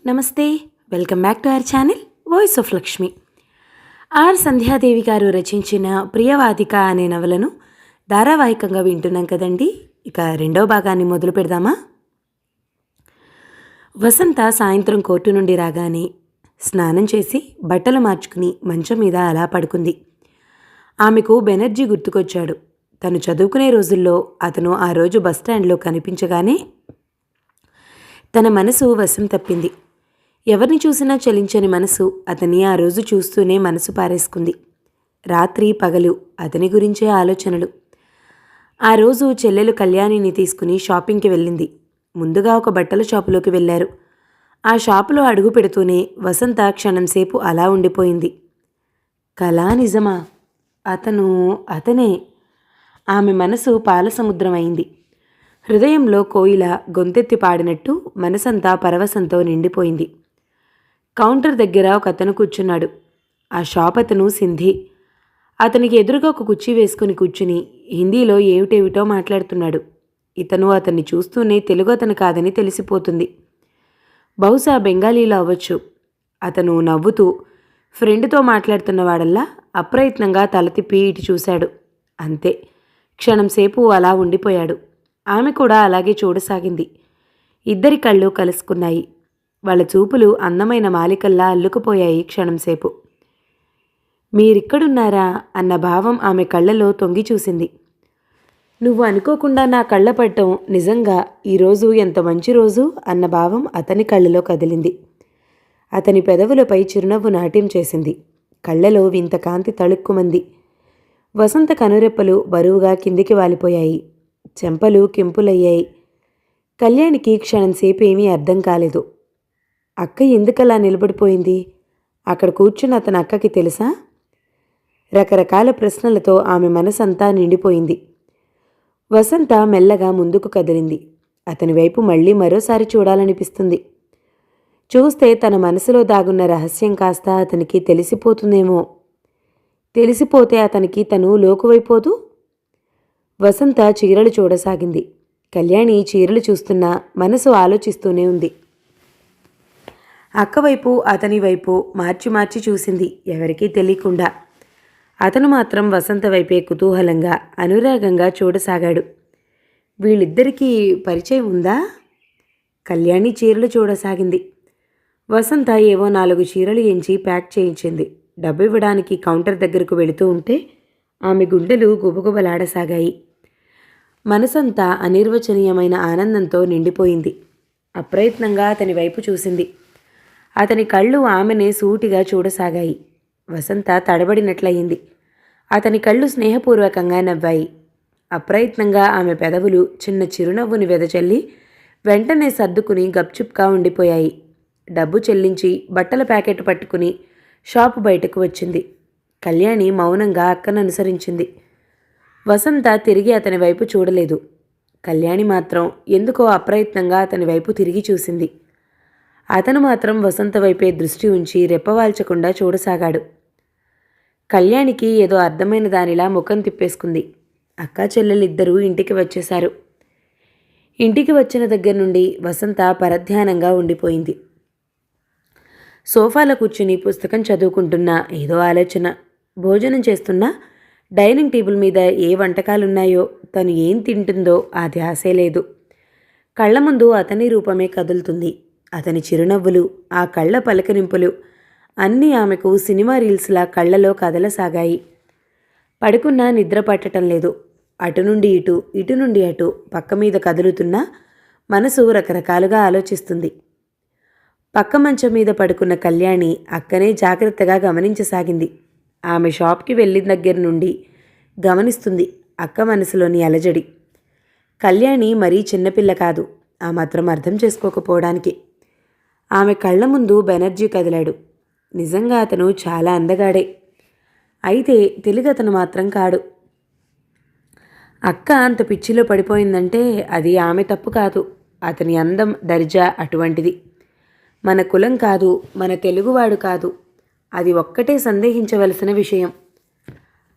నమస్తే. Welcome back to our channel voice of Lakshmi. R Sandhyadevi గారు రచించిన ప్రియవాదిక అనే నవలను ధారావాహికంగా వింటున్నాం కదండి. ఇక రెండవ భాగాన్ని మొదలు పెడదామా? వసంత సాయంత్రం కోర్టు నుండి రాగానే స్నానం చేసి బట్టలు మార్చుకుని మంచం మీద అలా పడుకుంది. ఆమెకు బెనర్జీ గుర్తుకొచ్చాడు. తను చదువుకునే రోజుల్లో అతను ఆ రోజు బస్టాండ్లో కనిపించగానే తన మనసు వశం తప్పింది. ఎవరిని చూసినా చలించని మనసు అతన్ని ఆ రోజు చూస్తూనే మనసు పారేసుకుంది. రాత్రి పగలు అతని గురించే ఆలోచనలు. ఆ రోజు చెల్లెలు కళ్యాణిని తీసుకుని షాపింగ్కి వెళ్ళింది. ముందుగా ఒక బట్టల షాపులోకి వెళ్ళారు. ఆ షాపులో అడుగు పెడుతూనే వసంత క్షణంసేపు అలా ఉండిపోయింది. కళా నిజమా? అతనే. ఆమె మనసు పాలసముద్రం అయింది. హృదయంలో కోయిల గొంతెత్తి పాడినట్టు మనసంతా పరవశంతో నిండిపోయింది. కౌంటర్ దగ్గర ఒక అతను కూర్చున్నాడు. ఆ షాప్ అతను సింధీ. అతనికి ఎదురుగా ఒక కుర్చీ వేసుకుని కూర్చుని హిందీలో ఏమిటేమిటో మాట్లాడుతున్నాడు. ఇతను అతన్ని చూస్తూనే తెలుగు అతను కాదని తెలిసిపోతుంది. బహుశా బెంగాలీలో అవ్వచ్చు. అతను నవ్వుతూ ఫ్రెండ్తో మాట్లాడుతున్నవాడల్లా అప్రయత్నంగా తల తిప్పి ఇటు చూశాడు. అంతే, క్షణంసేపు అలా ఉండిపోయాడు. ఆమె కూడా అలాగే చూడసాగింది. ఇద్దరి కళ్ళు కలుసుకున్నాయి. వాళ్ళ చూపులు అందమైన మాలికల్లా అల్లుకుపోయాయి. క్షణంసేపు మీరిక్కడున్నారా అన్న భావం ఆమె కళ్ళలో తొంగి చూసింది. నువ్వు అనుకోకుండా నా కళ్ళ పట్టం నిజంగా ఈరోజు ఎంత మంచి రోజు అన్న భావం అతని కళ్ళలో కదిలింది. అతని పెదవులపై చిరునవ్వు నాట్యం చేసింది. కళ్ళలో వింత కాంతి తళుక్కుమంది. వసంత కనురెప్పలు బరువుగా కిందికి వాలిపోయాయి. చెంపలు కెంపులయ్యాయి. కళ్యాణికి క్షణంసేపు ఏమీ అర్థం కాలేదు. అక్క ఎందుకలా నిలబడిపోయింది? అక్కడ కూర్చున్న అతని అక్కకి తెలుసా? రకరకాల ప్రశ్నలతో ఆమె మనసంతా నిండిపోయింది. వసంత మెల్లగా ముందుకు కదిలింది. అతని వైపు మళ్ళీ మరోసారి చూడాలనిపిస్తుంది. చూస్తే తన మనసులో దాగున్న రహస్యం కాస్త అతనికి తెలిసిపోతుందేమో. తెలిసిపోతే అతనికి తను లోకువైపోదు. వసంత చీరలు చూడసాగింది. కళ్యాణి చీరలు చూస్తున్నా మనసు ఆలోచిస్తూనే ఉంది. అక్కవైపు అతని వైపు మార్చి మార్చి చూసింది, ఎవరికీ తెలియకుండా. అతను మాత్రం వసంత వైపే కుతూహలంగా అనురాగంగా చూడసాగాడు. వీళ్ళిద్దరికీ పరిచయం ఉందా? కళ్యాణి చీరలు చూడసాగింది. వసంత ఏవో 4 చీరలు ఎంచి ప్యాక్ చేయించింది. డబ్బు ఇవ్వడానికి కౌంటర్ దగ్గరకు వెళుతూ ఉంటే ఆమె గుండెలు గుబగుబలాడసాగాయి. మనసంతా అనిర్వచనీయమైన ఆనందంతో నిండిపోయింది. అప్రయత్నంగా అతని వైపు చూసింది. అతని కళ్ళు ఆమెనే సూటిగా చూడసాగాయి. వసంత తడబడినట్లయింది. అతని కళ్ళు స్నేహపూర్వకంగా నవ్వాయి. అప్రయత్నంగా ఆమె పెదవులు చిన్న చిరునవ్వుని వెదజల్లి వెంటనే సర్దుకుని గప్చుప్గా ఉండిపోయాయి. డబ్బు చెల్లించి బట్టల ప్యాకెట్ పట్టుకుని షాపు బయటకు వచ్చింది. కళ్యాణి మౌనంగా అక్కను అనుసరించింది. వసంత తిరిగి అతని వైపు చూడలేదు. కళ్యాణి మాత్రం ఎందుకో అప్రయత్నంగా అతని వైపు తిరిగి చూసింది. అతను మాత్రం వసంత వైపే దృష్టి ఉంచి రెప్పవాల్చకుండా చూడసాగాడు. కళ్యాణికి ఏదో అర్థమైన దానిలా ముఖం తిప్పేసుకుంది. అక్కా చెల్లెలిద్దరూ ఇంటికి వచ్చేశారు. ఇంటికి వచ్చిన దగ్గర నుండి వసంత పరధ్యానంగా ఉండిపోయింది. సోఫాలో కూర్చుని పుస్తకం చదువుకుంటున్నా ఏదో ఆలోచన. భోజనం చేస్తున్నా డైనింగ్ టేబుల్ మీద ఏ వంటకాలున్నాయో, తను ఏం తింటుందో ఆ ధ్యాసే లేదు. కళ్ల ముందు అతని రూపమే కదులుతుంది. అతని చిరునవ్వులు, ఆ కళ్ళ పలకరింపులు అన్నీ ఆమెకు సినిమా రీల్స్లా కళ్ళలో కదలసాగాయి. పడుకున్నా నిద్ర పట్టడం లేదు. అటు నుండి ఇటు, ఇటు నుండి అటు పక్క మీద కదులుతున్నా మనసు రకరకాలుగా ఆలోచిస్తుంది. పక్క మంచం మీద పడుకున్న కళ్యాణి అక్కనే జాగ్రత్తగా గమనించసాగింది. ఆమె షాప్కి వెళ్ళిన దగ్గర నుండి గమనిస్తుంది అక్క మనసులోని అలజడి. కళ్యాణి మరీ చిన్నపిల్ల కాదు, ఆ మాత్రం అర్థం చేసుకోకపోవడానికి. ఆమె కళ్ళ ముందు బెనర్జీ కదిలాడు. నిజంగా అతను చాలా అందగాడే. అయితే తెలుగు అతను మాత్రం కాడు. అక్క అంత పిచ్చిలో పడిపోయిందంటే అది ఆమె తప్పు కాదు. అతని అందం దర్జా అటువంటిది. మన కులం కాదు, మన తెలుగువాడు కాదు. అది ఒక్కటే సందేహించవలసిన విషయం.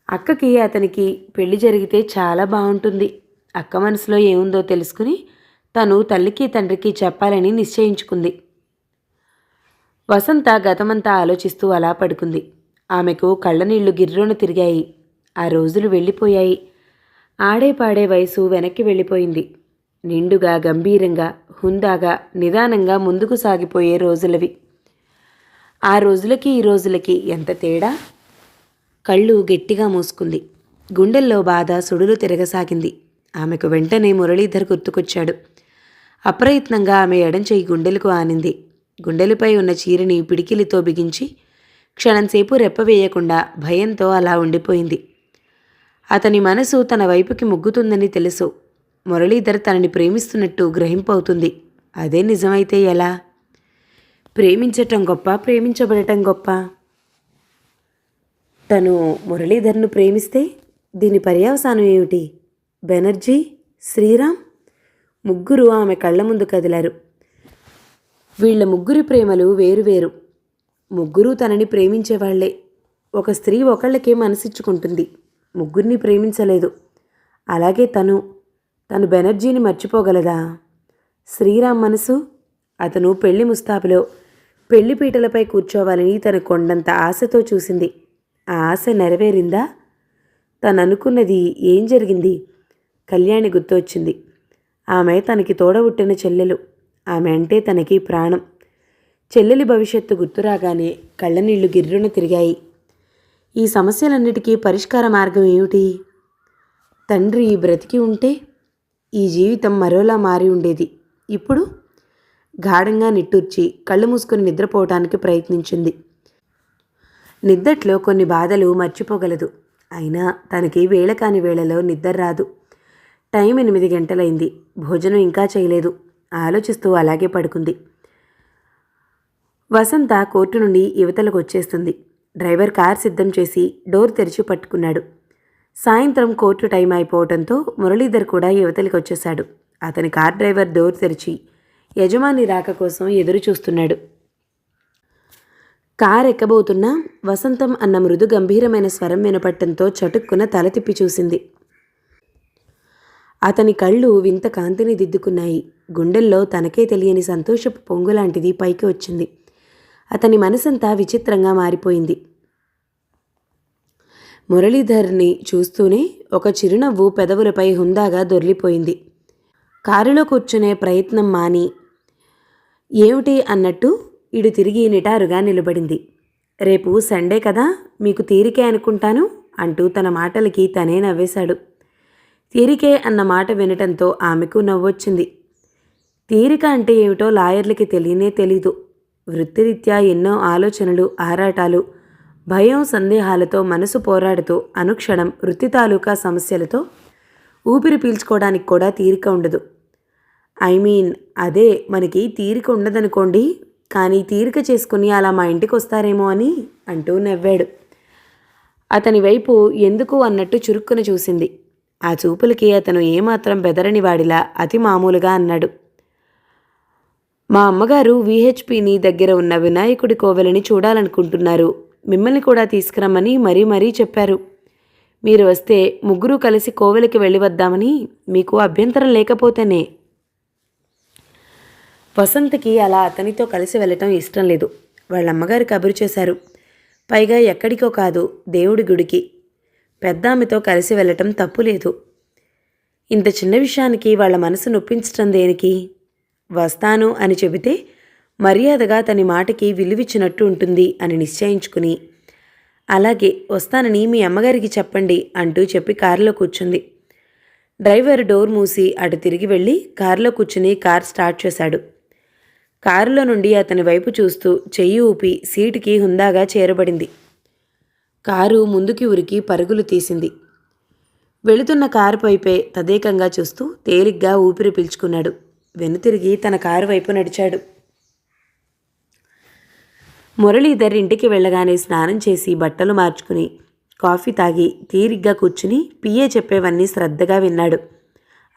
అక్కకి అతనికి పెళ్లి జరిగితే చాలా బాగుంటుంది. అక్క మనసులో ఏముందో తెలుసుకుని తను తల్లికి తండ్రికి చెప్పాలని నిశ్చయించుకుంది. వసంత గతమంతా ఆలోచిస్తూ అలా పడుకుంది. ఆమెకు కళ్ళనీళ్లు గిర్రున తిరిగాయి. ఆ రోజులు వెళ్ళిపోయాయి. ఆడే పాడే వయసు వెనక్కి వెళ్ళిపోయింది. నిండుగా, గంభీరంగా, హుందాగా, నిదానంగా ముందుకు సాగిపోయే రోజులవి. ఆ రోజులకి ఈ రోజులకి ఎంత తేడా! కళ్ళు గట్టిగా మూసుకుంది. గుండెల్లో బాధ సుడులు తిరగసాగింది. ఆమెకు వెంటనే మురళీధర్ గుర్తుకొచ్చాడు. అప్రయత్నంగా ఆమె ఎడంచెయ్యి గుండెలకు ఆనింది. గుండెలపై ఉన్న చీరని పిడికిలితో బిగించి క్షణంసేపు రెప్పవేయకుండా భయంతో అలా ఉండిపోయింది. అతని మనసు తన వైపుకి మొగ్గుతుందని తెలుసు. మురళీధర్ తనని ప్రేమిస్తున్నట్టు గ్రహింపవుతుంది. అదే నిజమైతే ఎలా? ప్రేమించటం గొప్ప, ప్రేమించబడటం గొప్ప? తను మురళీధర్ను ప్రేమిస్తే దీని పర్యవసానం ఏమిటి? బెనర్జీ, శ్రీరామ్ ముగ్గురు ఆమె కళ్ళ ముందు కదిలారు. వీళ్ల ముగ్గురి ప్రేమలు వేరువేరు. ముగ్గురూ తనని ప్రేమించేవాళ్లే. ఒక స్త్రీ ఒకళ్ళకే మనసిచ్చుకుంటుంది, ముగ్గురిని ప్రేమించలేదు. అలాగే తను బెనర్జీని మర్చిపోగలదా? శ్రీరామ్ మనసు? అతను పెళ్లి ముస్తాబులో పెళ్లిపీటలపై కూర్చోవాలని తన కొండంత ఆశతో చూసింది. ఆ ఆశ నెరవేరిందా? తను అనుకున్నది ఏం జరిగింది? కళ్యాణి గుర్తొచ్చింది. ఆమె తనకి తోడబుట్టిన చెల్లెలు. ఆమె అంటే తనకి ప్రాణం. చెల్లెలి భవిష్యత్తు గుర్తురాగానే కళ్ళనీళ్లు గిర్రున తిరిగాయి. ఈ సమస్యలన్నిటికీ పరిష్కార మార్గం ఏమిటి? తండ్రి బ్రతికి ఉంటే ఈ జీవితం మరోలా మారి ఉండేది. ఇప్పుడు గాఢంగా నిట్టూర్చి కళ్ళు మూసుకొని నిద్రపోవటానికి ప్రయత్నించింది. నిద్దట్లో కొన్ని బాధలు మర్చిపోగలదు. అయినా తనకి వేళ కాని వేళలో నిద్ర రాదు. టైం 8 గంటలైంది. భోజనం ఇంకా చేయలేదు. ఆలోచిస్తూ అలాగే పడుకుంది. వసంత కోర్టు నుండి యువతలకు వచ్చేస్తుంది. డ్రైవర్ కార్ సిద్ధం చేసి డోర్ తెరిచి పట్టుకున్నాడు. సాయంత్రం కోర్టు టైం అయిపోవడంతో మురళీధర్ కూడా యువతలకు వచ్చేశాడు. అతని కార్ డ్రైవర్ డోర్ తెరిచి యజమాని రాక కోసం ఎదురు చూస్తున్నాడు. కార్ ఎక్కబోతున్నా వసంతం అన్న మృదు గంభీరమైన స్వరం వినపట్టంతో చటుక్కున తల తిప్పి చూసింది. అతని కళ్ళు వింత కాంతిని దిద్దుకున్నాయి. గుండెల్లో తనకే తెలియని సంతోషపు పొంగులాంటిది పైకి వచ్చింది. అతని మనసంతా విచిత్రంగా మారిపోయింది. మురళీధర్ని చూస్తూనే ఒక చిరునవ్వు పెదవులపై హుందాగా దొర్లిపోయింది. కారులో కూర్చునే ప్రయత్నం మాని ఏమిటి అన్నట్టు ఇడు తిరిగి నిటారుగా నిలబడింది. రేపు సండే కదా, మీకు తీరికే అనుకుంటాను అంటూ తన మాటలకి తనే నవ్వేశాడు. తీరికే అన్న మాట వినటంతో ఆమెకు నవ్వొచ్చింది. తీరిక అంటే ఏమిటో లాయర్లకి తెలియనే తెలీదు. వృత్తిరీత్యా ఎన్నో ఆలోచనలు, ఆరాటాలు, భయం, సందేహాలతో మనసు పోరాడుతూ అనుక్షణం వృత్తి తాలూకా సమస్యలతో ఊపిరి పీల్చుకోవడానికి కూడా తీరిక ఉండదు. అదే మనకి తీరిక ఉండదనుకోండి, కానీ తీరిక చేసుకుని అలా మా ఇంటికి వస్తారేమో అని అంటూ నవ్వాడు. అతని వైపు ఎందుకు అన్నట్టు చురుక్కున చూసింది. ఆ చూపులకి అతను ఏమాత్రం బెదరని వాడిలా అతి మామూలుగా అన్నాడు. మా అమ్మగారు విహెచ్పిని దగ్గర ఉన్న వినాయకుడి కోవెలని చూడాలనుకుంటున్నారు. మిమ్మల్ని కూడా తీసుకురమ్మని మరీ చెప్పారు. మీరు వస్తే ముగ్గురు కలిసి కోవెలకి వెళ్ళి వద్దామని, మీకు అభ్యంతరం లేకపోతేనే. వసంతకి అలా అతనితో కలిసి వెళ్ళటం ఇష్టం లేదు. వాళ్ళమ్మగారు కబురు చేశారు. పైగా ఎక్కడికో కాదు, దేవుడి గుడికి. పెద్దామెతో కలిసి వెళ్ళటం తప్పులేదు. ఇంత చిన్న విషయానికి వాళ్ళ మనసు నొప్పించటం దేనికి? వస్తాను అని చెబితే మర్యాదగా తన మాటకి విలువిచ్చినట్టు ఉంటుంది అని నిశ్చయించుకుని, అలాగే వస్తానని మీ అమ్మగారికి చెప్పండి అంటూ చెప్పి కారులో కూర్చుంది. డ్రైవర్ డోర్ మూసి అటు తిరిగి వెళ్ళి కారులో కూర్చుని కార్ స్టార్ట్ చేశాడు. కారులో నుండి అతని వైపు చూస్తూ చెయ్యి ఊపి సీటుకి హుందాగా చేరబడింది. కారు ముందుకి ఉరికి పరుగులు తీసింది. వెళుతున్న కారు వైపే తదేకంగా చూస్తూ తేలిగ్గా ఊపిరి పీల్చుకున్నాడు. వెనుతిరిగి తన కారు వైపు నడిచాడు. మురళీధర్ ఇంటికి వెళ్ళగానే స్నానం చేసి బట్టలు మార్చుకుని కాఫీ తాగి తీరిగ్గా కూర్చుని పిఏ చెప్పేవన్నీ శ్రద్ధగా విన్నాడు.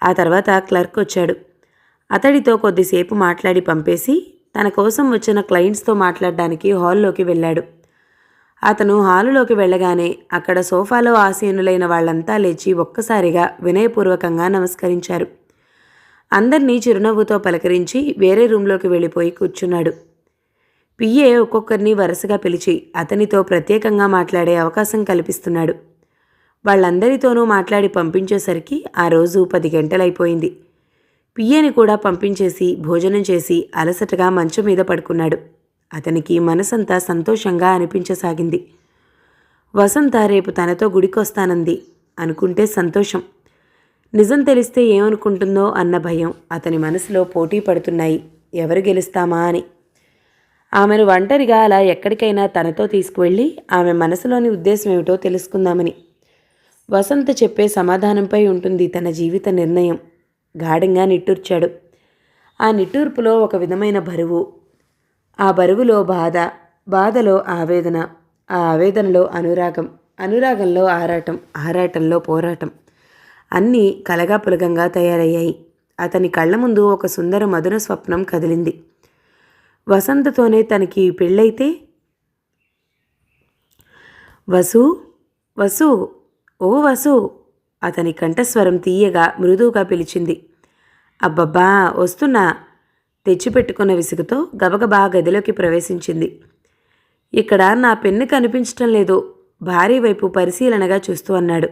ఆ తర్వాత క్లర్క్ వచ్చాడు. అతడితో కొద్దిసేపు మాట్లాడి పంపేసి తన కోసం వచ్చిన క్లయింట్స్తో మాట్లాడడానికి హాల్లోకి వెళ్ళాడు. అతను హాలులోకి వెళ్ళగానే అక్కడ సోఫాలో ఆసీనులైన వాళ్లంతా లేచి ఒక్కసారిగా వినయపూర్వకంగా నమస్కరించారు. అందర్నీ చిరునవ్వుతో పలకరించి వేరే రూంలోకి వెళ్ళిపోయి కూర్చున్నాడు. పిఏ ఒక్కొక్కరిని వరుసగా పిలిచి అతనితో ప్రత్యేకంగా మాట్లాడే అవకాశం కల్పిస్తున్నాడు. వాళ్ళందరితోనూ మాట్లాడి పంపించేసరికి ఆ రోజు 10 గంటలైపోయింది. పిఏని కూడా పంపించేసి భోజనం చేసి అలసటగా మంచం మీద పడుకున్నాడు. అతనికి మనసంతా సంతోషంగా అనిపించసాగింది. వసంత రేపు తనతో గుడికొస్తానంది అనుకుంటే సంతోషం, నిజం తెలిస్తే ఏమనుకుంటుందో అన్న భయం అతని మనసులో పోటీ పడుతున్నాయి. ఎవరు గెలుస్తామా అని. ఆమెను ఒంటరిగా అలా ఎక్కడికైనా తనతో తీసుకువెళ్ళి ఆమె మనసులోని ఉద్దేశం ఏమిటో తెలుసుకుందామని. వసంత చెప్పే సమాధానంపై ఉంటుంది తన జీవిత నిర్ణయం. గాఢంగా నిట్టూర్చాడు. ఆ నిట్టూర్పులో ఒక విధమైన బరువు, ఆ బరువులో బాధ, బాధలో ఆవేదన, ఆ ఆవేదనలో అనురాగం, అనురాగంలో ఆరాటం, ఆరాటంలో పోరాటం అన్నీ కలగాపులగంగా తయారయ్యాయి. అతని కళ్ళ ముందు ఒక సుందర మధుర స్వప్నం కదిలింది. వసంతతోనే తనకి పెళ్ళైతే వసు, వసు, ఓ వసు, అతని కంఠస్వరం తీయగా మృదువుగా పిలిచింది. అబ్బబ్బా వస్తున్నా, తెచ్చిపెట్టుకున్న విసుగుతో గబగబా గదిలోకి ప్రవేశించింది. ఇక్కడ నా పెన్ను కనిపించటం లేదు, భార్య వైపు పరిశీలనగా చూస్తూ అన్నాడు.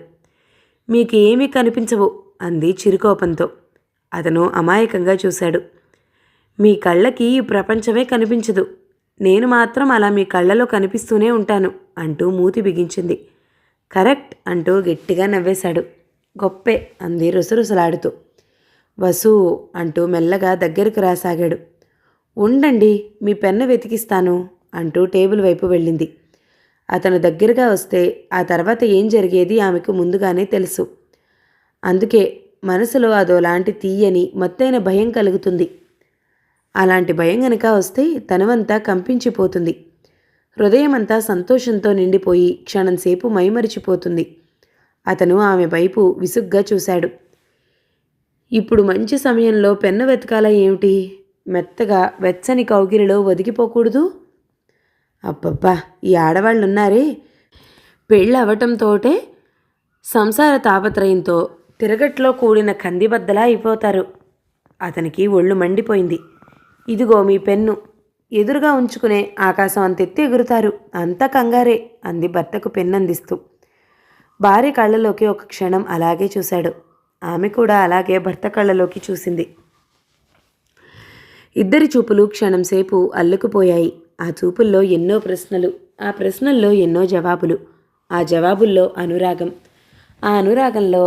మీకు ఏమీ కనిపించవు అంది చిరుకోపంతో. అతను అమాయకంగా చూశాడు. మీ కళ్ళకి ఈ ప్రపంచమే కనిపించదు, నేను మాత్రం అలా మీ కళ్ళలో కనిపిస్తూనే ఉంటాను అంటూ మూతి బిగించింది. కరెక్ట్ అంటూ గట్టిగా నవ్వేశాడు. గొప్పే అంది రుసరుసలాడుతూ. వసు అంటూ మెల్లగా దగ్గరకు రాసాగాడు. ఉండండి, మీ పెన్ను వెతికిస్తాను అంటూ టేబుల్ వైపు వెళ్ళింది. అతను దగ్గరగా వస్తే ఆ తర్వాత ఏం జరిగేది ఆమెకు ముందుగానే తెలుసు. అందుకే మనసులో అదోలాంటి తీయని మత్తైన భయం కలుగుతుంది. అలాంటి భయం గనక వస్తే తనువంతా కంపించిపోతుంది. హృదయమంతా సంతోషంతో నిండిపోయి క్షణంసేపు మైమరిచిపోతుంది. అతను ఆమె వైపు విసుగ్గా చూశాడు. ఇప్పుడు మంచి సమయంలో పెన్ను వెతకాల ఏమిటి? మెత్తగా వెచ్చని కౌగిలిలో ఒదిగిపోకూడదు? అబ్బబ్బా, ఈ ఆడవాళ్ళున్నారే, పెళ్ళవటంతోటే సంసార తాపత్రయంతో తిరగట్లో కూడిన కందిబద్దలా అయిపోతారు. అతనికి ఒళ్ళు మండిపోయింది. ఇదిగో మీ పెన్ను, ఎదురుగా ఉంచుకునే ఆకాశం అంతెత్తి ఎగురుతారు, అంత కంగారే అంది భర్తకు పెన్నందిస్తూ. భార్య కళ్ళలోకి ఒక క్షణం అలాగే చూశాడు. ఆమె కూడా అలాగే భర్త కళ్ళలోకి చూసింది. ఇద్దరి చూపులు క్షణంసేపు అల్లుకుపోయాయి. ఆ చూపుల్లో ఎన్నో ప్రశ్నలు, ఆ ప్రశ్నల్లో ఎన్నో జవాబులు, ఆ జవాబుల్లో అనురాగం, ఆ అనురాగంలో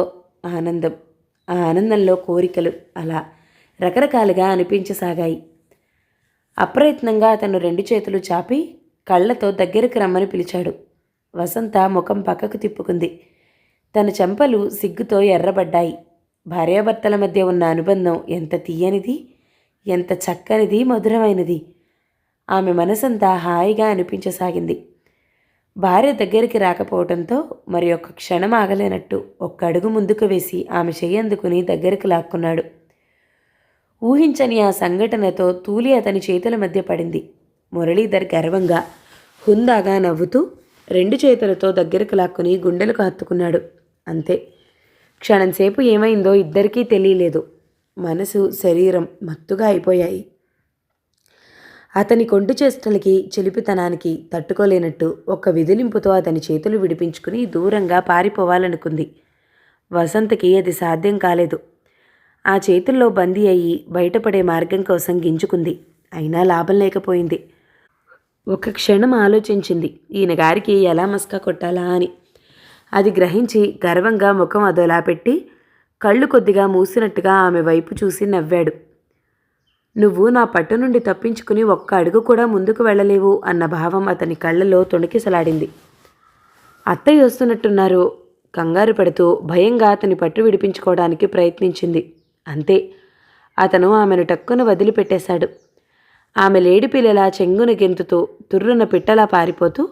ఆనందం, ఆ ఆనందంలో కోరికలు, అలా రకరకాలుగా అనిపించసాగాయి. అప్రయత్నంగా అతను 2 చేతులు చాపి కళ్ళతో దగ్గరకు రమ్మని పిలిచాడు. వసంత ముఖం పక్కకు తిప్పుకుంది. తన చెంపలు సిగ్గుతో ఎర్రబడ్డాయి. భార్యాభర్తల మధ్య ఉన్న అనుబంధం ఎంత తీయనిది, ఎంత చక్కనిది, మధురమైనది. ఆమె మనసంతా హాయిగా అనిపించసాగింది. భార్య దగ్గరికి రాకపోవడంతో మరి ఒక్క క్షణం ఆగలేనట్టు ఒక్క అడుగు ముందుకు వేసి ఆమె చెయ్యందుకుని దగ్గరకు లాక్కున్నాడు. ఊహించని ఆ సంఘటనతో తూలి అతని చేతుల మధ్య పడింది. మురళీధర్ గర్వంగా హుందాగా నవ్వుతూ 2 చేతులతో దగ్గరకు లాక్కుని గుండెలకు హత్తుకున్నాడు. అంతే, క్షణంసేపు ఏమైందో ఇద్దరికీ తెలియలేదు. మనసు శరీరం మత్తుగా అయిపోయాయి. అతని కొంటి చేష్టలకి చిలిపితనానికి తట్టుకోలేనట్టు ఒక్క విదిలింపుతో అతని చేతులు విడిపించుకుని దూరంగా పారిపోవాలనుకుంది. వసంతకి అది సాధ్యం కాలేదు. ఆ చేతుల్లో బందీ అయ్యి బయటపడే మార్గం కోసం గింజుకుంది. అయినా లాభం లేకపోయింది. ఒక క్షణం ఆలోచించింది ఈయన గారికి ఎలా మస్కా కొట్టాలా అని. అది గ్రహించి గర్వంగా ముఖం అదోలా పెట్టి కళ్ళు కొద్దిగా మూసినట్టుగా ఆమె వైపు చూసి నవ్వాడు. నువ్వు నా పట్టు నుండి తప్పించుకుని ఒక్క అడుగు కూడా ముందుకు వెళ్ళలేవు అన్న భావం అతని కళ్ళలో తొణికిసలాడింది. అత్తయ్య వస్తున్నట్టున్నారు. కంగారు పడుతూ భయంగా అతని పట్టు విడిపించుకోవడానికి ప్రయత్నించింది. అంతే, అతను ఆమెను టక్కున వదిలిపెట్టేశాడు. ఆమె లేడి పిల్లలా చెంగున గెంతుతూ తుర్రున పిట్టలా పారిపోతూ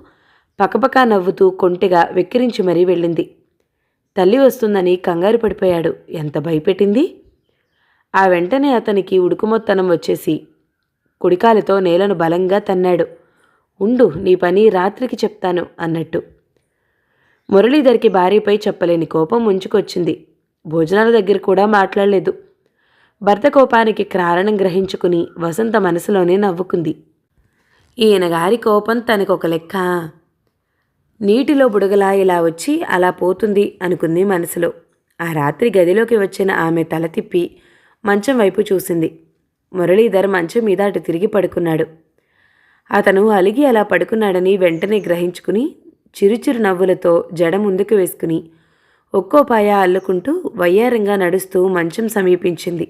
పకపకా నవ్వుతూ కొంటెగా వెక్కిరించి మరీ వెళ్ళింది. తల్లి వస్తుందని కంగారు పడిపోయాడు. ఎంత భయపెట్టింది! ఆ వెంటనే అతనికి ఉడుకుమొత్తనం వచ్చేసి కుడికాలితో నేలను బలంగా తన్నాడు. ఉండు, నీ పని రాత్రికి చెప్తాను అన్నట్టు. మురళీధర్కి భార్యపై చెప్పలేని కోపం ముంచుకొచ్చింది. భోజనాల దగ్గర కూడా మాట్లాడలేదు. భర్త కోపానికి కారణం గ్రహించుకుని వసంత మనసులోనే నవ్వుకుంది. ఈయన గారి కోపం తనకొక లెక్క. నీటిలో బుడగలా ఇలా వచ్చి అలా పోతుంది అనుకుంది మనసులో. ఆ రాత్రి గదిలోకి వచ్చిన ఆమె తల తిప్పి మంచం వైపు చూసింది. మురళీధర్ మంచం మీద అటు తిరిగి పడుకున్నాడు. అతను అలిగి అలా పడుకున్నాడని వెంటనే గ్రహించుకుని చిరుచిరు నవ్వులతో జడ ముందుకు వేసుకుని ఒక్కో పాయ అల్లుకుంటూ వయ్యారంగా నడుస్తూ మంచం సమీపించింది.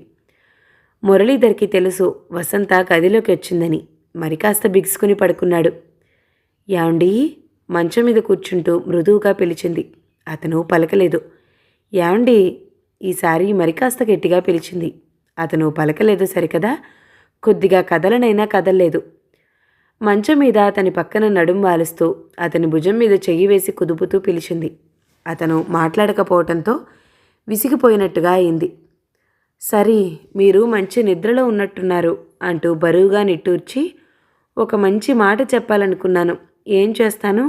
మురళీధర్కి తెలుసు వసంత గదిలోకి వచ్చిందని. మరి కాస్త బిగుసుకుని పడుకున్నాడు. యాండీ మంచం మీద కూర్చుంటూ మృదువుగా పిలిచింది. అతను పలకలేదు. యాండీ ఈసారి మరి కాస్త గట్టిగా పిలిచింది. అతను పలకలేదు సరికదా, కొద్దిగా కదలనైనా కదల్లేదు. మంచం మీద అతని పక్కన నడుం వాలుస్తూ అతని భుజం మీద చెయ్యి వేసి కుదుపుతూ పిలిచింది. అతను మాట్లాడకపోవటంతో విసిగిపోయినట్టుగా అయింది. సరి, మీరు మంచి నిద్రలో ఉన్నట్టున్నారు అంటూ బరువుగా నిట్టూర్చి, ఒక మంచి మాట చెప్పాలనుకున్నాను. ఏం చేస్తాను?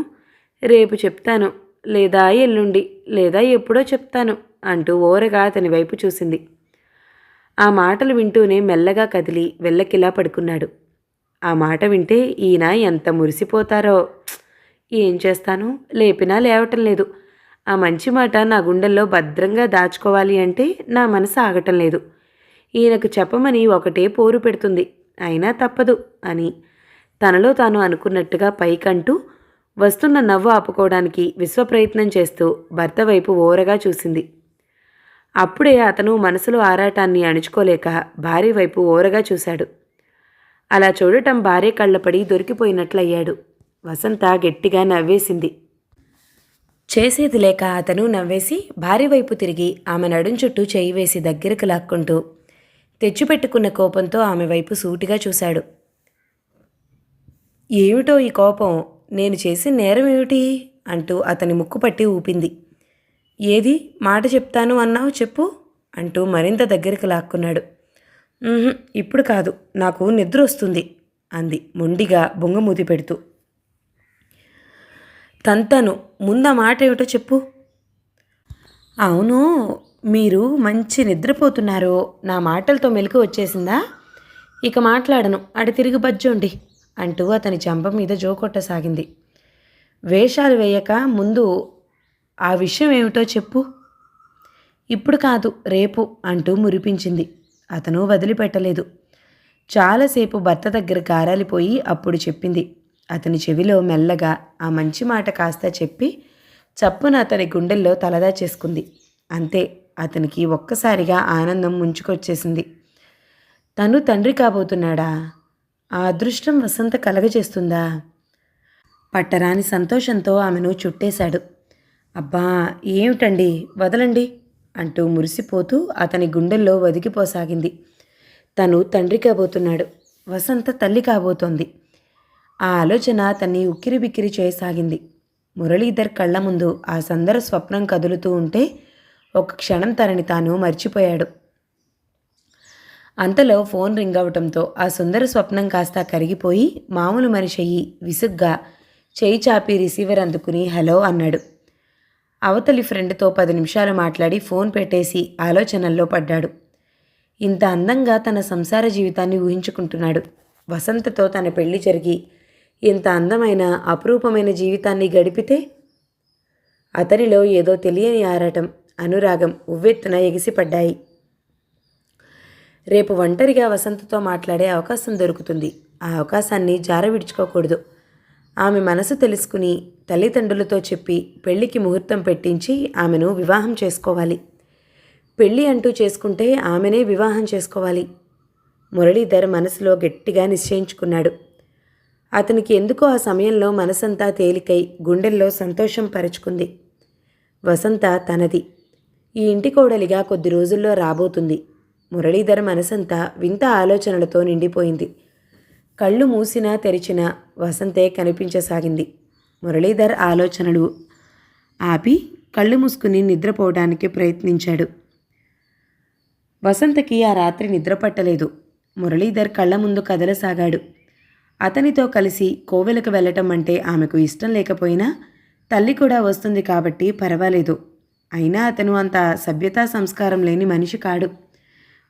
రేపు చెప్తాను, లేదా ఎల్లుండి, లేదా ఎప్పుడో చెప్తాను అంటూ ఓరగా అతని వైపు చూసింది. ఆ మాటలు వింటూనే మెల్లగా కదిలి వెల్లకిలా పడుకున్నాడు. ఆ మాట వింటే ఈయన ఎంత మురిసిపోతారో. ఏం చేస్తాను, లేపినా లేవటం లేదు. ఆ మంచి మాట నా గుండెల్లో భద్రంగా దాచుకోవాలి అంటే నా మనసు ఆగటం లేదు. ఈయనకు చెప్పమని ఒకటే పోరు పెడుతుంది, అయినా తప్పదు అని తనలో తాను అనుకున్నట్టుగా పైకంటూ వస్తున్న నవ్వు ఆపుకోవడానికి విశ్వప్రయత్నం చేస్తూ భర్త వైపు ఓరగా చూసింది. అప్పుడే అతను మనసులో ఆరాటాన్ని అణుచుకోలేక భార్య వైపు ఓరగా చూశాడు. అలా చూడటం భార్య కళ్ళపడి దొరికిపోయినట్లయ్యాడు. వసంత గట్టిగా నవ్వేసింది. చేసేది లేక అతను నవ్వేసి భార్య వైపు తిరిగి ఆమె నడుం చుట్టూ చేయి వేసి దగ్గరకు లాక్కుంటూ తెచ్చిపెట్టుకున్న కోపంతో ఆమె వైపు సూటిగా చూశాడు. ఏమిటో ఈ కోపం? నేను చేసిన నేరం ఏమిటి అంటూ అతని ముక్కు పట్టి ఊపింది. ఏది మాట చెప్తాను అన్నావు, చెప్పు అంటూ మరింత దగ్గరికి లాక్కున్నాడు. ఇప్పుడు కాదు, నాకు నిద్ర వస్తుంది అంది మొండిగా బొంగమూతి పెడుతూ. తంతను, ముందా మాట ఏమిటో చెప్పు. అవును, మీరు మంచి నిద్రపోతున్నారో నా మాటలతో మెలకు వచ్చేసిందా? ఇక మాట్లాడను, అడి తిరిగి బజ్జోండి అంటూ అతని చెంప మీద జోకొట్టసాగింది. వేషాలు వేయక ముందు ఆ విషయం ఏమిటో చెప్పు. ఇప్పుడు కాదు, రేపు అంటూ మురిపించింది. అతను వదిలిపెట్టలేదు. చాలాసేపు భర్త దగ్గర గారాలిపోయి అప్పుడు చెప్పింది. అతని చెవిలో మెల్లగా ఆ మంచి మాట కాస్త చెప్పి చప్పున అతని గుండెల్లో తలదా చేసుకుంది. అంతే, అతనికి ఒక్కసారిగా ఆనందం ముంచుకొచ్చేసింది. తను తండ్రి కాబోతున్నాడా? ఆ అదృష్టం వసంత కలగజేస్తుందా? పట్టరాని సంతోషంతో ఆమెను చుట్టేశాడు. అబ్బా ఏమిటండి, వదలండి అంటూ మురిసిపోతూ అతని గుండెల్లో వదిగిపోసాగింది. తను తండ్రి కాబోతున్నాడు, వసంత తల్లి కాబోతోంది. ఆ ఆలోచన అతన్ని ఉక్కిరిబిక్కిరి చేయసాగింది. మురళీధర్ కళ్ళ ముందు ఆ సందర స్వప్నం కదులుతూ ఉంటే ఒక క్షణం తనని తాను మర్చిపోయాడు. అంతలో ఫోన్ రింగ్ అవటంతో ఆ సుందర స్వప్నం కాస్త కరిగిపోయి మామూలు మనిషి అయ్యి విసుగ్గా చేయి చాపి రిసీవర్ అందుకుని హలో అన్నాడు. అవతలి ఫ్రెండ్తో 10 నిమిషాలు మాట్లాడి ఫోన్ పెట్టేసి ఆలోచనల్లో పడ్డాడు. ఇంత అందంగా తన సంసార జీవితాన్ని ఊహించుకుంటున్నాడు. వసంతతో తన పెళ్లి జరిగి ఇంత అందమైన అపురూపమైన జీవితాన్ని గడిపితే అతనిలో ఏదో తెలియని ఆరాటం, అనురాగం ఉవ్వెత్తున ఎగిసిపడ్డాయి. రేపు ఒంటరిగా వసంతతో మాట్లాడే అవకాశం దొరుకుతుంది. ఆ అవకాశాన్ని జారవిడుచుకోకూడదు. ఆమె మనసు తెలుసుకుని తల్లిదండ్రులతో చెప్పి పెళ్లికి ముహూర్తం పెట్టించి ఆమెను వివాహం చేసుకోవాలి. పెళ్ళి అంటూ చేసుకుంటే ఆమెనే వివాహం చేసుకోవాలి. మురళీధర్ మనసులో గట్టిగా నిశ్చయించుకున్నాడు. అతనికి ఎందుకో ఆ సమయంలో మనసంతా తేలికై గుండెల్లో సంతోషం పరుచుకుంది. వసంత తనది, ఈ ఇంటి కోడలిగా కొద్ది రోజుల్లో రాబోతుంది. మురళీధర్ మనసంతా వింత ఆలోచనలతో నిండిపోయింది. కళ్ళు మూసినా తెరిచినా వసంతే కనిపించసాగింది. మురళీధర్ ఆలోచనలు ఆపి కళ్ళు మూసుకుని నిద్రపోవడానికి ప్రయత్నించాడు. వసంతకి ఆ రాత్రి నిద్రపట్టలేదు. మురళీధర్ కళ్ళ ముందు కదలసాగాడు. అతనితో కలిసి కోవెలకు వెళ్ళటం అంటే ఆమెకు ఇష్టం లేకపోయినా తల్లి కూడా వస్తుంది కాబట్టి పర్వాలేదు. అయినా అతను అంత సభ్యతా సంస్కారం లేని మనిషి కాడు.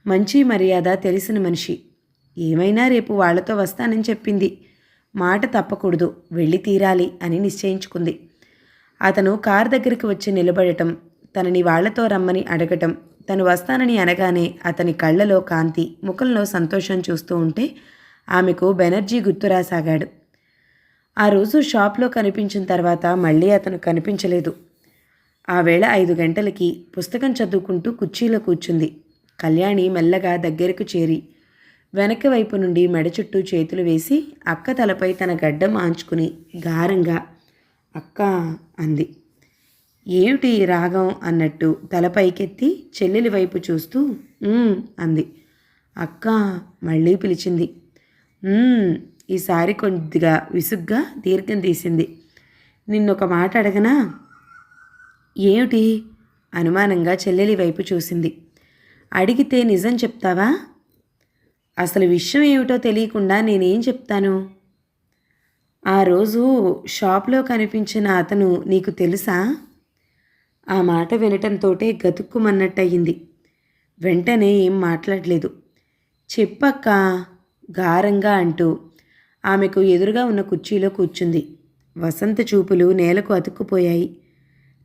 మంచి మర్యాద తెలిసిన మనిషి. ఏమైనా రేపు వాళ్లతో వస్తానని చెప్పింది. మాట తప్పకూడదు, వెళ్ళి తీరాలి అని నిశ్చయించుకుంది. అతను కారు దగ్గరికి వచ్చి నిలబడటం, తనని వాళ్లతో రమ్మని అడగటం, తను వస్తానని అనగానే అతని కళ్ళలో కాంతి, ముఖంలో సంతోషం చూస్తూ ఉంటే ఆమెకు బెనర్జీ గుర్తురాసాగాడు. ఆ రోజు షాప్లో కనిపించిన తర్వాత మళ్ళీ అతను కనిపించలేదు. ఆ వేళ 5 గంటలకి పుస్తకం చదువుకుంటూ కుర్చీలో కూర్చుంది. కళ్యాణి మెల్లగా దగ్గరకు చేరి వెనక వైపు నుండి మెడ చుట్టూ చేతులు వేసి అక్క తలపై తన గడ్డం ఆంచుకుని గారంగా అక్క అంది. ఏమిటి రాగం అన్నట్టు తలపైకెత్తి చెల్లెలి వైపు చూస్తూ అంది. అక్క మళ్ళీ పిలిచింది. ఈసారి కొద్దిగా విసుగ్గా దీర్ఘం తీసింది. నిన్నొక మాట అడగనా? ఏమిటి? అనుమానంగా చెల్లెలి వైపు చూసింది. అడిగితే నిజం చెప్తావా? అసలు విషయం ఏమిటో తెలియకుండా నేనేం చెప్తాను? ఆ రోజు షాప్లో కనిపించిన అతను నీకు తెలుసా? ఆ మాట వినటంతోటే గతుక్కుమన్నట్టయింది. వెంటనే ఏం మాట్లాడలేదు. చెప్పక్క గారంగా అంటూ ఆమెకు ఎదురుగా ఉన్న కుర్చీలో కూర్చుంది. వసంత చూపులు నేలకు అతుక్కుపోయాయి.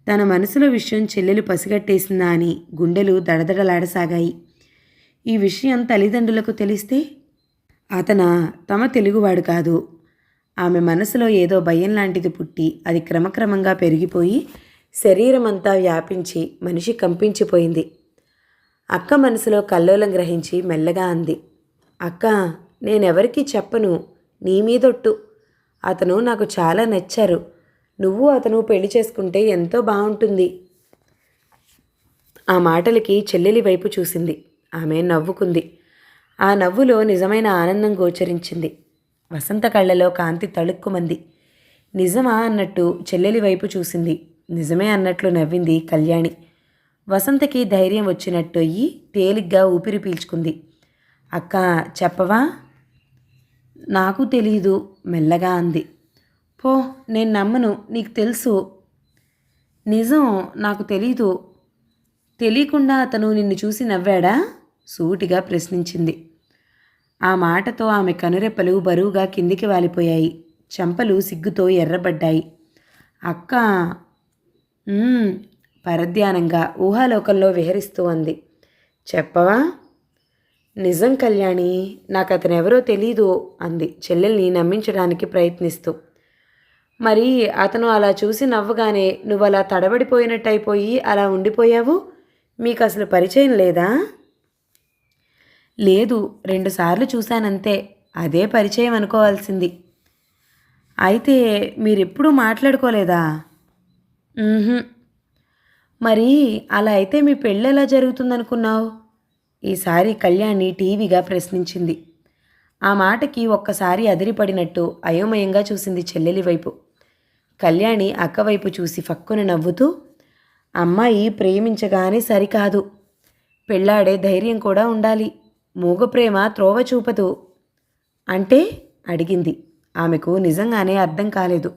తన మనసులో విషయం చెల్లెలు పసిగట్టేసిందా అని గుండెలు దడదడలాడసాగాయి. ఈ విషయం తల్లిదండ్రులకు తెలిస్తే తమ తెలుగువాడు కాదు. ఆమె మనసులో ఏదో భయం లాంటిది పుట్టి అది క్రమక్రమంగా పెరిగిపోయి శరీరమంతా వ్యాపించి మనిషి కంపించిపోయింది. అక్క మనసులో కల్లోలం గ్రహించి మెల్లగా అంది. అక్క, నేనెవరికీ చెప్పను, నీ మీదొట్టు. అతను నాకు చాలా నచ్చారు. నువ్వు అతను పెళ్లి చేసుకుంటే ఎంతో బాగుంటుంది. ఆ మాటలకి చెల్లెలి వైపు చూసింది. ఆమె నవ్వుకుంది. ఆ నవ్వులో నిజమైన ఆనందం గోచరించింది. వసంత కళ్ళలో కాంతి తళుక్కుమంది. నిజమా అన్నట్టు చెల్లెలి వైపు చూసింది. నిజమే అన్నట్లు నవ్వింది కళ్యాణి. వసంతకి ధైర్యం వచ్చినట్టు అయ్యి తేలిగ్గా ఊపిరి పీల్చుకుంది. అక్క చెప్పవా? నాకు తెలీదు మెల్లగా అంది. పో, నేను నమ్మను, నీకు తెలుసు. నిజం, నాకు తెలీదు. తెలియకుండా అతను నిన్ను చూసి నవ్వాడా? సూటిగా ప్రశ్నించింది. ఆ మాటతో ఆమె కనురెప్పలు బరువుగా కిందికి వాలిపోయాయి. చెంపలు సిగ్గుతో ఎర్రబడ్డాయి. అక్క పరధ్యానంగా ఊహాలోకంలో విహరిస్తూ అంది. చెప్పవా? నిజం కళ్యాణి, నాకు అతనెవరో తెలీదు అంది చెల్లెల్ని నమ్మించడానికి ప్రయత్నిస్తూ. మరి అతను అలా చూసి నవ్వగానే నువ్వు అలా తడబడిపోయినట్టయిపోయి అలా ఉండిపోయావు. మీకు అసలు పరిచయం లేదా? లేదు, 2 సార్లు చూశానంతే. అదే పరిచయం అనుకోవాల్సింది. అయితే మీరెప్పుడూ మాట్లాడుకోలేదా? మరి అలా అయితే మీ పెళ్ళి ఎలా జరుగుతుందనుకున్నావు? ఈసారి కళ్యాణి టీవీగా ప్రశ్నించింది. ఆ మాటకి ఒక్కసారి అదిరిపడినట్టు అయోమయంగా చూసింది చెల్లెలి వైపు. కళ్యాణి అక్క వైపు చూసి ఫక్కున నవ్వుతూ, అమ్మాయి ప్రేమించగానే సరికాదు, పెళ్ళాడే ధైర్యం కూడా ఉండాలి. మూగ ప్రేమ త్రోవ చూపదు. అంటే అడిగింది. ఆమెకు నిజంగానే అర్థం కాలేదు.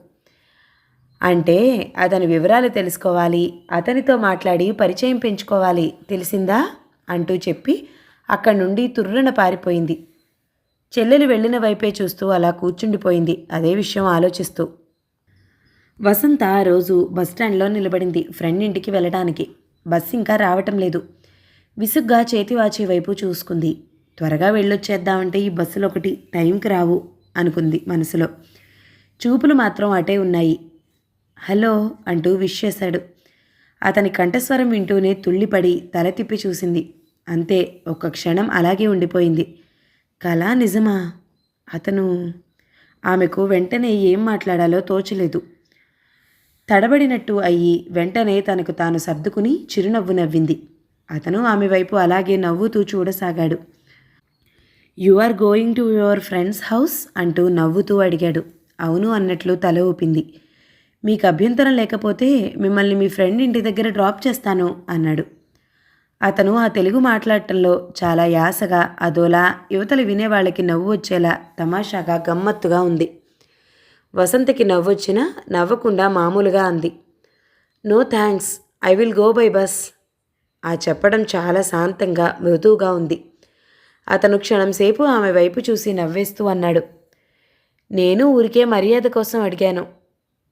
అంటే అతని వివరాలు తెలుసుకోవాలి, అతనితో మాట్లాడి పరిచయం పెంచుకోవాలి, తెలిసిందా అంటూ చెప్పి అక్కడి నుండి తుర్రున పారిపోయింది. చెల్లెలు వెళ్ళిన వైపే చూస్తూ అలా కూర్చుండిపోయింది అదే విషయం ఆలోచిస్తూ. వసంత ఆ రోజు బస్టాండ్లో నిలబడింది ఫ్రెండ్ ఇంటికి వెళ్ళడానికి. బస్సు ఇంకా రావటం లేదు. విసుగ్గా చేతివాచి వైపు చూసుకుంది. త్వరగా వెళ్ళొచ్చేద్దామంటే ఈ బస్సులు ఒకటి టైంకి రావు అనుకుంది మనసులో. చూపులు మాత్రం అటే ఉన్నాయి. హలో అంటూ విష్ చేశాడు. అతని కంఠస్వరం వింటూనే తుళ్ళిపడి తల తిప్పి చూసింది. అంతే, ఒక్క క్షణం అలాగే ఉండిపోయింది. కళా నిజమా? అతను? ఆమెకు వెంటనే ఏం మాట్లాడాలో తోచలేదు. తడబడినట్టు అయ్యి వెంటనే తనకు తాను సర్దుకుని చిరునవ్వు నవ్వింది. అతను ఆమె వైపు అలాగే నవ్వుతూ చూడసాగాడు. You are going to your friend's house అంటూ నవ్వుతూ అడిగాడు. అవును అన్నట్లు తల ఊపింది. మీకు అభ్యంతరం లేకపోతే మిమ్మల్ని మీ ఫ్రెండ్ ఇంటి దగ్గర డ్రాప్ చేస్తాను అన్నాడు. అతను ఆ తెలుగు మాట్లాడటంలో చాలా యాసగా, అదోలా, యువతలు వినేవాళ్ళకి నవ్వు వచ్చేలా తమాషాగా గమ్మత్తుగా ఉంది. వసంతకి నవ్వొచ్చినా నవ్వకుండా మామూలుగా అంది. No thanks, I will go by bus. ఆ చెప్పడం చాలా శాంతంగా మృదువుగా ఉంది. అతను క్షణంసేపు ఆమె వైపు చూసి నవ్వేస్తూ అన్నాడు. నేను ఊరికే మర్యాద కోసం అడిగాను.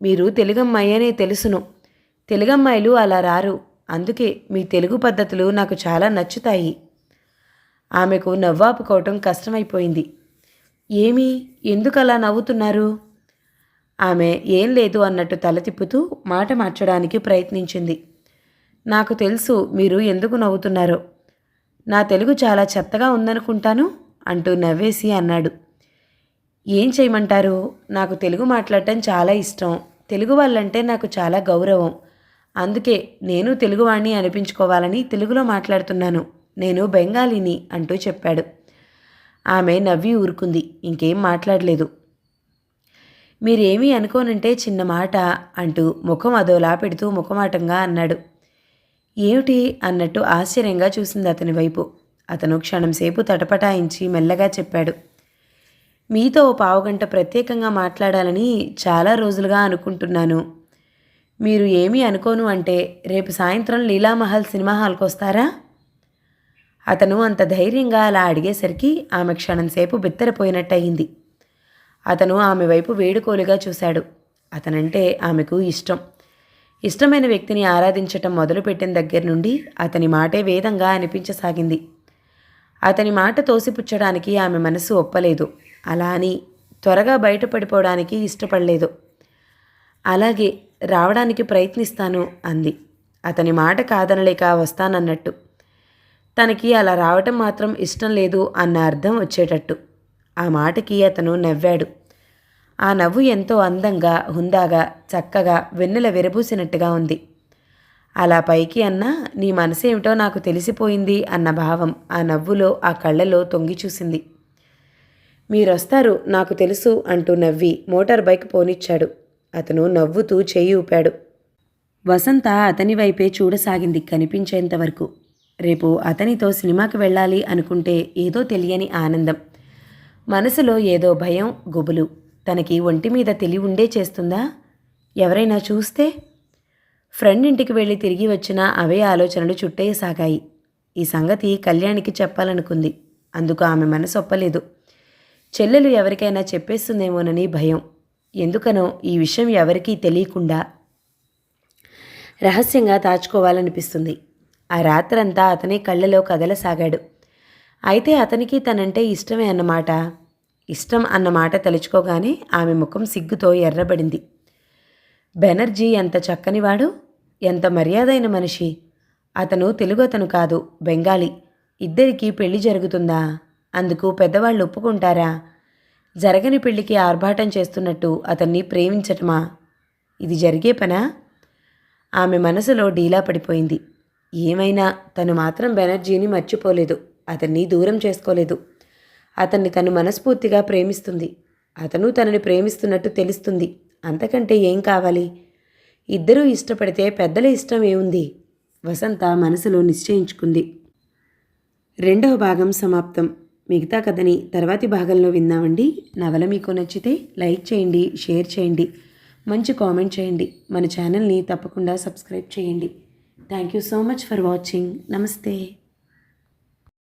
మీరు తెలుగమ్మాయి అనే తెలుసును. తెలుగమ్మాయిలు అలా రారు. అందుకే మీ తెలుగు పద్ధతులు నాకు చాలా నచ్చుతాయి. ఆమెకు నవ్వాపుకోవటం కష్టమైపోయింది. ఏమి, ఎందుకలా నవ్వుతున్నారు? ఆమె ఏం లేదు అన్నట్టు తల తిప్పుతూ మాట మార్చడానికి ప్రయత్నించింది. నాకు తెలుసు మీరు ఎందుకు నవ్వుతున్నారో. నా తెలుగు చాలా చెత్తగా ఉందనుకుంటాను అంటూ నవ్వేసి అన్నాడు. ఏం చేయమంటారు? నాకు తెలుగు మాట్లాడటం చాలా ఇష్టం. తెలుగు వాళ్ళంటే నాకు చాలా గౌరవం. అందుకే నేను తెలుగువాణ్ణి అనిపించుకోవాలని తెలుగులో మాట్లాడుతున్నాను. నేను బెంగాలీని అంటూ చెప్పాడు. ఆమె నవ్వి ఊరుకుంది. ఇంకేం మాట్లాడలేదు. మీరేమీ అనుకోనంటే చిన్న మాట అంటూ ముఖం అదోలా పెడుతూ ముఖమాటంగా అన్నాడు. ఏమిటి అన్నట్టు ఆశ్చర్యంగా చూసింది అతని వైపు. అతను క్షణంసేపు తటపటాయించి మెల్లగా చెప్పాడు. మీతో ఓ పావుగంట ప్రత్యేకంగా మాట్లాడాలని చాలా రోజులుగా అనుకుంటున్నాను. మీరు ఏమీ అనుకోను అంటే రేపు సాయంత్రం లీలామహల్ సినిమా హాల్కి వస్తారా? అతను అంత ధైర్యంగా అలా అడిగేసరికి ఆమె క్షణంసేపు బిత్తరపోయినట్టయింది. అతను ఆమె వైపు వేడుకోలుగా చూశాడు. అతనంటే ఆమెకు ఇష్టం. ఇష్టమైన వ్యక్తిని ఆరాధించటం మొదలుపెట్టిన దగ్గర నుండి అతని మాటే వేదంగా అనిపించసాగింది. అతని మాట తోసిపుచ్చడానికి ఆమె మనసు ఒప్పలేదు. అలా అని త్వరగా బయటపడిపోవడానికి ఇష్టపడలేదు. అలాగే, రావడానికి ప్రయత్నిస్తాను అంది. అతని మాట కాదనలేక వస్తానన్నట్టు. తనకి అలా రావటం మాత్రం ఇష్టం లేదు అన్న అర్థం వచ్చేటట్టు. ఆ మాటకి అతను నవ్వాడు. ఆ నవ్వు ఎంతో అందంగా, హుందాగా, చక్కగా వెన్నెల విరబూసినట్టుగా ఉంది. అలా పైకి అన్నా నీ మనసేమిటో నాకు తెలిసిపోయింది అన్న భావం ఆ నవ్వులో, ఆ కళ్ళలో తొంగి చూసింది. మీరొస్తారు నాకు తెలుసు అంటూ నవ్వి మోటార్ బైక్ పోనిచ్చాడు. అతను నవ్వుతూ చెయ్యి ఊపాడు. వసంత అతని వైపే చూడసాగింది కనిపించేంతవరకు. రేపు అతనితో సినిమాకి వెళ్ళాలి అనుకుంటే ఏదో తెలియని ఆనందం. మనసులో ఏదో భయం, గుబులు. తనకి ఒంటి మీద తెలివుండే చేస్తుందా? ఎవరైనా చూస్తే? ఫ్రెండ్ ఇంటికి వెళ్ళి తిరిగి వచ్చినా అవే ఆలోచనలు చుట్టేయసాగాయి. ఈ సంగతి కళ్యాణికి చెప్పాలనుకుంది. అందుకు ఆమె మనసు ఒప్పలేదు. చెల్లెలు ఎవరికైనా చెప్పేస్తుందేమోనని భయం. ఎందుకనో ఈ విషయం ఎవరికీ తెలియకుండా రహస్యంగా దాచుకోవాలనిపిస్తుంది. ఆ రాత్రంతా అతనే కళ్ళలో కదలసాగాడు. అయితే అతనికి తనంటే ఇష్టమే అన్నమాట. ఇష్టం అన్నమాట తలుచుకోగానే ఆమె ముఖం సిగ్గుతో ఎర్రబడింది. బెనర్జీ ఎంత చక్కనివాడు, ఎంత మర్యాదైన మనిషి. అతను తెలుగు అతను కాదు, బెంగాలీ. ఇద్దరికీ పెళ్లి జరుగుతుందా? అందుకు పెద్దవాళ్ళు ఒప్పుకుంటారా? జరగని పెళ్లికి ఆర్భాటం చేస్తున్నట్టు అతన్ని ప్రేమించటమా? ఇది జరిగే పనా? ఆమె మనసులో డీలా పడిపోయింది. ఏమైనా తను మాత్రం బెనర్జీని మర్చిపోలేదు. అతన్ని దూరం చేసుకోలేదు. అతన్ని తను మనస్ఫూర్తిగా ప్రేమిస్తుంది. అతను తనని ప్రేమిస్తున్నట్టు తెలుస్తుంది. అంతకంటే ఏం కావాలి? ఇద్దరూ ఇష్టపడితే పెద్దల ఇష్టం ఏముంది? వసంత మనసులో నిశ్చయించుకుంది. 2వ భాగం సమాప్తం. మిగతా కథని తర్వాతి భాగంలో విందామండి. నవల మీకు నచ్చితే లైక్ చేయండి, షేర్ చేయండి, మంచి కామెంట్ చేయండి. మన ఛానల్ని తప్పకుండా సబ్స్క్రైబ్ చేయండి. Thank you so much for watching. నమస్తే.